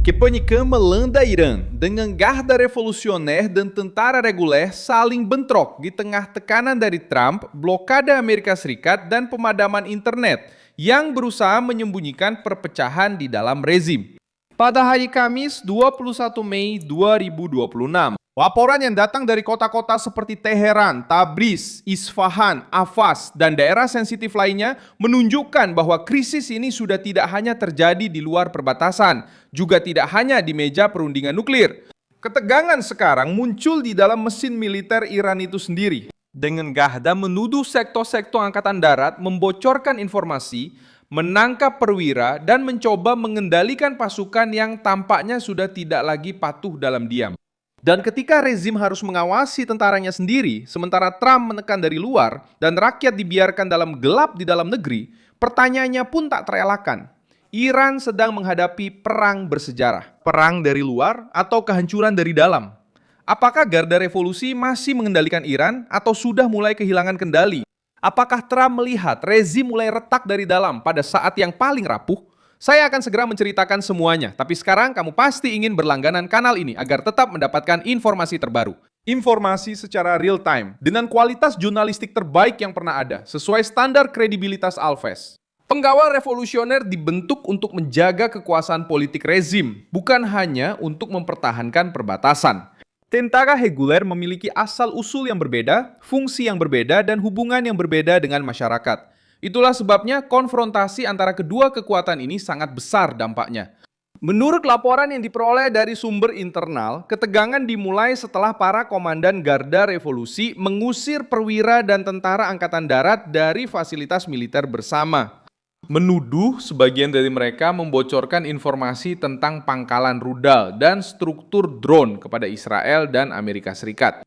Kepanhikan melanda Irã dengan garda revolusioner dan tentara reguler saling bentrok di tengah tekanan dari Trump, blokade Amerika Serikat, dan pemadaman internet yang berusaha menyembunyikan perpecahan di dalam rezim. Pada hari Kamis 21 Mei 2026, laporan yang datang dari kota-kota seperti Teheran, Tabriz, Isfahan, Afas, dan daerah sensitif lainnya menunjukkan bahwa krisis ini sudah tidak hanya terjadi di luar perbatasan, juga tidak hanya di meja perundingan nuklir. Ketegangan sekarang muncul di dalam mesin militer Iran itu sendiri. Dengan Garda menuduh sektor-sektor angkatan darat membocorkan informasi, menangkap perwira, dan mencoba mengendalikan pasukan yang tampaknya sudah tidak lagi patuh dalam diam. Dan ketika rezim harus mengawasi tentaranya sendiri, sementara Trump menekan dari luar dan rakyat dibiarkan dalam gelap di dalam negeri, pertanyaannya pun tak terelakkan. Iran sedang menghadapi perang bersejarah. Perang dari luar atau kehancuran dari dalam? Apakah Garda Revolusi masih mengendalikan Iran atau sudah mulai kehilangan kendali? Apakah Trump melihat rezim mulai retak dari dalam pada saat yang paling rapuh? Saya akan segera menceritakan semuanya, tapi sekarang kamu pasti ingin berlangganan kanal ini agar tetap mendapatkan informasi terbaru. Informasi secara real time, dengan kualitas jurnalistik terbaik yang pernah ada, sesuai standar kredibilitas Alves. Pengawal revolusioner dibentuk untuk menjaga kekuasaan politik rezim, bukan hanya untuk mempertahankan perbatasan. Tentara reguler memiliki asal-usul yang berbeda, fungsi yang berbeda, dan hubungan yang berbeda dengan masyarakat. Itulah sebabnya konfrontasi antara kedua kekuatan ini sangat besar dampaknya. Menurut laporan yang diperoleh dari sumber internal, ketegangan dimulai setelah para komandan Garda Revolusi mengusir perwira dan tentara angkatan darat dari fasilitas militer bersama. Menuduh sebagian dari mereka membocorkan informasi tentang pangkalan rudal dan struktur drone kepada Israel dan Amerika Serikat.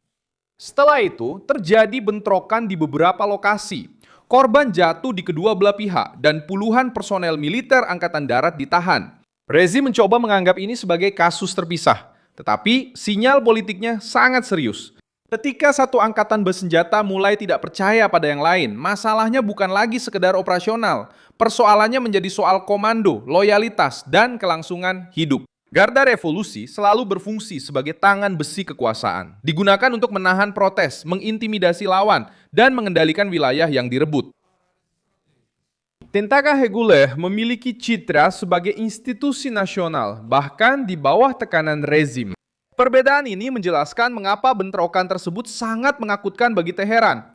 Setelah itu, terjadi bentrokan di beberapa lokasi. Korban jatuh di kedua belah pihak dan puluhan personel militer angkatan darat ditahan. Rezim mencoba menganggap ini sebagai kasus terpisah, tetapi sinyal politiknya sangat serius. Ketika satu angkatan bersenjata mulai tidak percaya pada yang lain, masalahnya bukan lagi sekedar operasional. Persoalannya menjadi soal komando, loyalitas, dan kelangsungan hidup. Garda Revolusi selalu berfungsi sebagai tangan besi kekuasaan. Digunakan untuk menahan protes, mengintimidasi lawan, dan mengendalikan wilayah yang direbut. Tentara reguler memiliki citra sebagai institusi nasional, bahkan di bawah tekanan rezim. Perbedaan ini menjelaskan mengapa bentrokan tersebut sangat menakutkan bagi Teheran.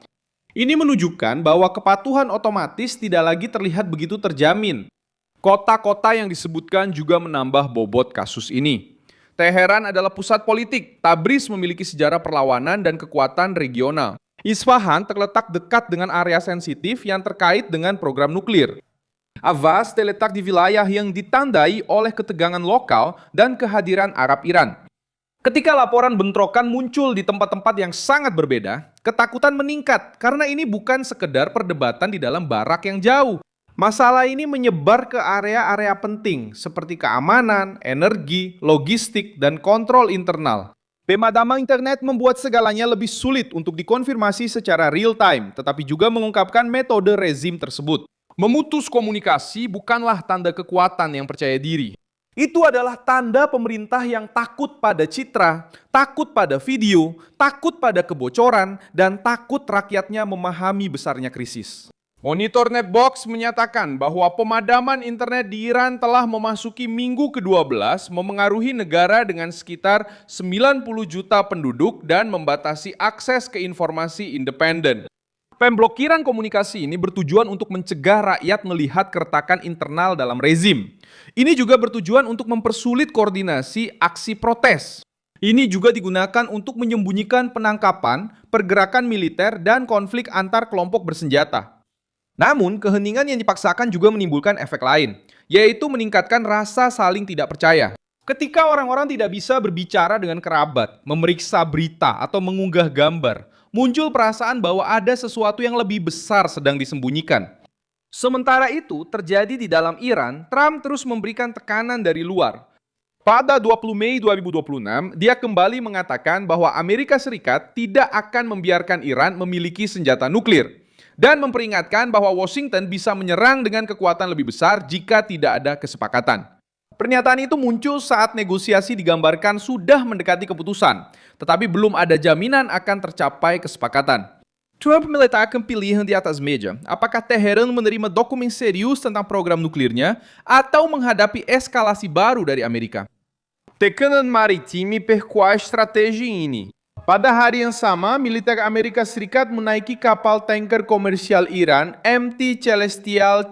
Ini menunjukkan bahwa kepatuhan otomatis tidak lagi terlihat begitu terjamin. Kota-kota yang disebutkan juga menambah bobot kasus ini. Teheran adalah pusat politik, Tabriz memiliki sejarah perlawanan dan kekuatan regional. Isfahan terletak dekat dengan area sensitif yang terkait dengan program nuklir. Avaz terletak di wilayah yang ditandai oleh ketegangan lokal dan kehadiran Arab Iran. Ketika laporan bentrokan muncul di tempat-tempat yang sangat berbeda, ketakutan meningkat karena ini bukan sekedar perdebatan di dalam barak yang jauh. Masalah ini menyebar ke area-area penting seperti keamanan, energi, logistik, dan kontrol internal. Pemadaman internet membuat segalanya lebih sulit untuk dikonfirmasi secara real time, tetapi juga mengungkapkan metode rezim tersebut. Memutus komunikasi bukanlah tanda kekuatan yang percaya diri. Itu adalah tanda pemerintah yang takut pada citra, takut pada video, takut pada kebocoran, dan takut rakyatnya memahami besarnya krisis. Monitor Netbox menyatakan bahwa pemadaman internet di Iran telah memasuki minggu ke-12, memengaruhi negara dengan sekitar 90 juta penduduk dan membatasi akses ke informasi independen. Pemblokiran komunikasi ini bertujuan untuk mencegah rakyat melihat keretakan internal dalam rezim. Ini juga bertujuan untuk mempersulit koordinasi aksi protes. Ini juga digunakan untuk menyembunyikan penangkapan, pergerakan militer, dan konflik antar kelompok bersenjata. Namun, keheningan yang dipaksakan juga menimbulkan efek lain, yaitu meningkatkan rasa saling tidak percaya. Ketika orang-orang tidak bisa berbicara dengan kerabat, memeriksa berita, atau mengunggah gambar, muncul perasaan bahwa ada sesuatu yang lebih besar sedang disembunyikan. Sementara itu, terjadi di dalam Iran, Trump terus memberikan tekanan dari luar. Pada 20 Mei 2026, dia kembali mengatakan bahwa Amerika Serikat tidak akan membiarkan Iran memiliki senjata nuklir. Dan memperingatkan bahwa Washington bisa menyerang dengan kekuatan lebih besar jika tidak ada kesepakatan. Pernyataan itu muncul saat negosiasi digambarkan sudah mendekati keputusan, tetapi belum ada jaminan akan tercapai kesepakatan. Trump meletakkan pilihan di atas meja, apakah Teheran menerima dokumen serius tentang program nuklirnya atau menghadapi eskalasi baru dari Amerika. Tekanan maritim perkuat strategi ini. Pada hari yang sama, militer Amerika Serikat menaiki kapal tanker komersial Iran MT Celestial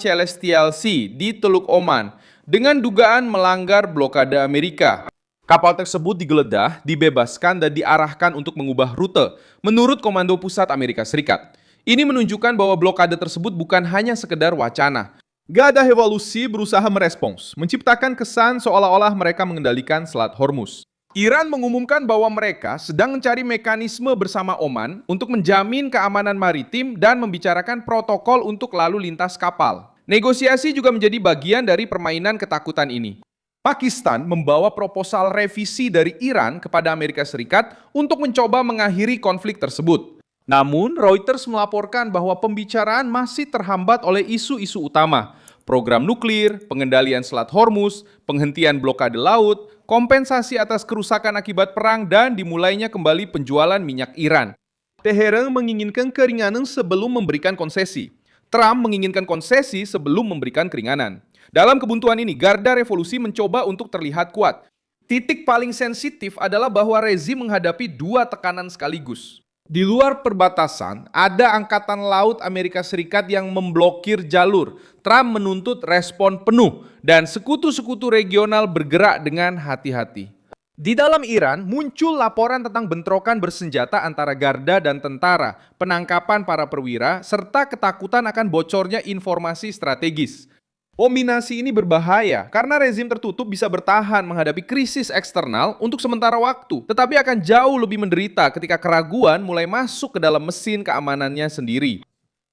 Sea di Teluk Oman dengan dugaan melanggar blokade Amerika. Kapal tersebut digeledah, dibebaskan, dan diarahkan untuk mengubah rute, menurut Komando Pusat Amerika Serikat. Ini menunjukkan bahwa blokade tersebut bukan hanya sekedar wacana. Garda Revolusi berusaha merespons, menciptakan kesan seolah-olah mereka mengendalikan Selat Hormuz. Iran mengumumkan bahwa mereka sedang mencari mekanisme bersama Oman untuk menjamin keamanan maritim dan membicarakan protokol untuk lalu lintas kapal. Negosiasi juga menjadi bagian dari permainan ketakutan ini. Pakistan membawa proposal revisi dari Iran kepada Amerika Serikat untuk mencoba mengakhiri konflik tersebut. Namun, Reuters melaporkan bahwa pembicaraan masih terhambat oleh isu-isu utama: program nuklir, pengendalian Selat Hormuz, penghentian blokade laut, kompensasi atas kerusakan akibat perang, dan dimulainya kembali penjualan minyak Iran. Teheran menginginkan keringanan sebelum memberikan konsesi. Trump menginginkan konsesi sebelum memberikan keringanan. Dalam kebuntuan ini, Garda Revolusi mencoba untuk terlihat kuat. Titik paling sensitif adalah bahwa rezim menghadapi dua tekanan sekaligus. Di luar perbatasan, ada Angkatan Laut Amerika Serikat yang memblokir jalur. Trump menuntut respon penuh, dan sekutu-sekutu regional bergerak dengan hati-hati. Di dalam Iran, muncul laporan tentang bentrokan bersenjata antara garda dan tentara, penangkapan para perwira, serta ketakutan akan bocornya informasi strategis. Kombinasi ini berbahaya karena rezim tertutup bisa bertahan menghadapi krisis eksternal untuk sementara waktu, tetapi akan jauh lebih menderita ketika keraguan mulai masuk ke dalam mesin keamanannya sendiri.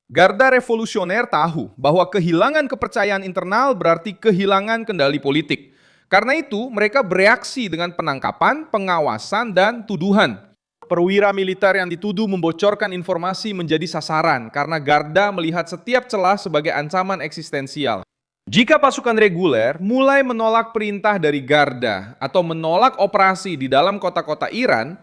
Garda Revolusioner tahu bahwa kehilangan kepercayaan internal berarti kehilangan kendali politik. Karena itu, mereka bereaksi dengan penangkapan, pengawasan, dan tuduhan. Perwira militer yang dituduh membocorkan informasi menjadi sasaran karena Garda melihat setiap celah sebagai ancaman eksistensial. Jika pasukan reguler mulai menolak perintah dari Garda atau menolak operasi di dalam kota-kota Iran,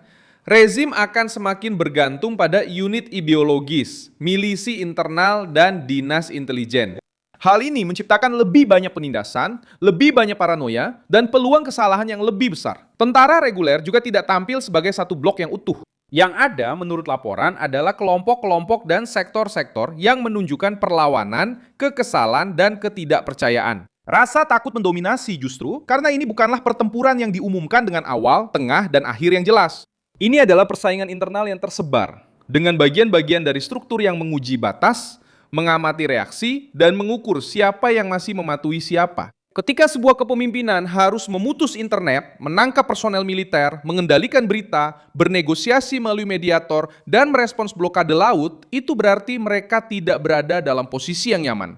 rezim akan semakin bergantung pada unit ideologis, milisi internal, dan dinas intelijen. Hal ini menciptakan lebih banyak penindasan, lebih banyak paranoia, dan peluang kesalahan yang lebih besar. Tentara reguler juga tidak tampil sebagai satu blok yang utuh. Yang ada, menurut laporan, adalah kelompok-kelompok dan sektor-sektor yang menunjukkan perlawanan, kekesalan, dan ketidakpercayaan. Rasa takut mendominasi justru karena ini bukanlah pertempuran yang diumumkan dengan awal, tengah, dan akhir yang jelas. Ini adalah persaingan internal yang tersebar, dengan bagian-bagian dari struktur yang menguji batas, mengamati reaksi, dan mengukur siapa yang masih mematuhi siapa. Ketika sebuah kepemimpinan harus memutus internet, menangkap personel militer, mengendalikan berita, bernegosiasi melalui mediator, dan merespons blokade laut, itu berarti mereka tidak berada dalam posisi yang nyaman.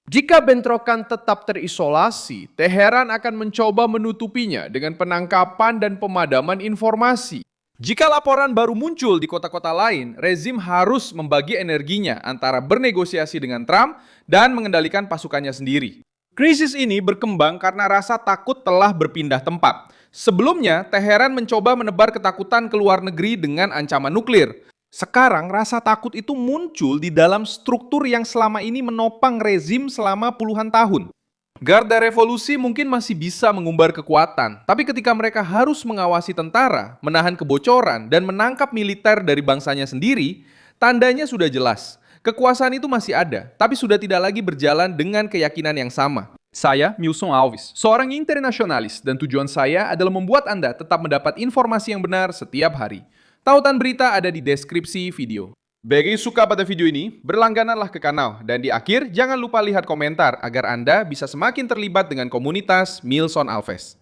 Jika bentrokan tetap terisolasi, Teheran akan mencoba menutupinya dengan penangkapan dan pemadaman informasi. Jika laporan baru muncul di kota-kota lain, rezim harus membagi energinya antara bernegosiasi dengan Trump dan mengendalikan pasukannya sendiri. Krisis ini berkembang karena rasa takut telah berpindah tempat. Sebelumnya, Teheran mencoba menebar ketakutan ke luar negeri dengan ancaman nuklir. Sekarang, rasa takut itu muncul di dalam struktur yang selama ini menopang rezim selama puluhan tahun. Garda Revolusi mungkin masih bisa mengumbar kekuatan, tapi ketika mereka harus mengawasi tentara, menahan kebocoran, dan menangkap militer dari bangsanya sendiri, tandanya sudah jelas. Kekuasaan itu masih ada, tapi sudah tidak lagi berjalan dengan keyakinan yang sama. Saya, Milson Alves, seorang internasionalis, dan tujuan saya adalah membuat Anda tetap mendapat informasi yang benar setiap hari. Tautan berita ada di deskripsi video. Bagi suka pada video ini, berlanggananlah ke kanal. Dan di akhir, jangan lupa lihat komentar agar Anda bisa semakin terlibat dengan komunitas Milson Alves.